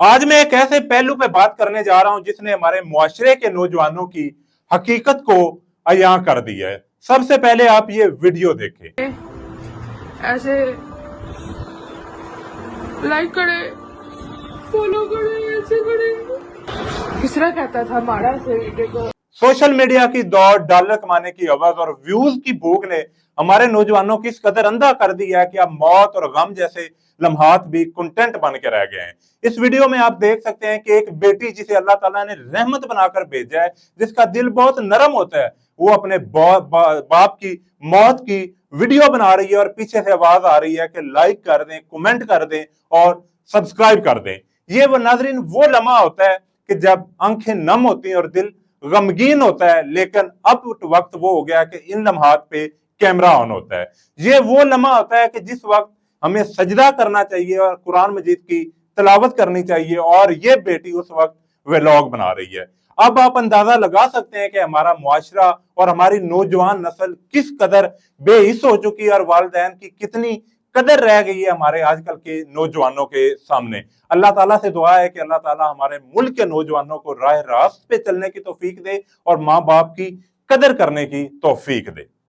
आज मैं एक ऐसे पहलू पे बात करने जा रहा हूं जिसने हमारे मुआशरे के नौजवानों की हकीकत को अयां कर दिया है। सबसे पहले आप ये वीडियो देखें। ऐसे लाइक करे, फॉलो करे, ऐसे करे। किस तरह कहता था माड़ा से देखो। सोशल मीडिया की दौड़, डॉलर कमाने की आवाज और व्यूज की भूख ने हमारे नौजवानों की इस कदर अंधा कर दिया है कि अब मौत और गम जैसे लम्हात भी कंटेंट बन के रह गए हैं। इस वीडियो में आप देख सकते हैं कि एक बेटी जिसे अल्लाह ताला ने रहमत बनाकर भेजा है, जिसका दिल बहुत नरम होता है, वो अपने बाप की मौत की वीडियो बना रही है और पीछे से आवाज आ रही है कि लाइक कर दें, कमेंट कर दें और सब्सक्राइब कर दें। ये वो नाज़रीन वो लम्हा होता है कि जब आंखें नम होती हैं और दिल गमगीन होता है, लेकिन अब वक्त वो हो गया कि इन लम्हात पे कैमरा ऑन होता है। ये वो लम्हा होता है कि जिस वक्त हमें सजदा करना चाहिए और कुरान मजीद की तिलावत करनी चाहिए, और ये बेटी उस वक्त व्लॉग बना रही है। अब आप अंदाजा लगा सकते हैं कि हमारा मुआशरा और हमारी नौजवान नस्ल किस कदर बेहिस हो चुकी है और वालिदैन की कितनी कदर रह गई है हमारे आजकल के नौजवानों के सामने। अल्लाह ताला से दुआ है कि अल्लाह ताला हमारे मुल्क के नौजवानों को राह रास्त पे चलने की तौफीक दे और माँ बाप की कदर करने की तौफीक दे।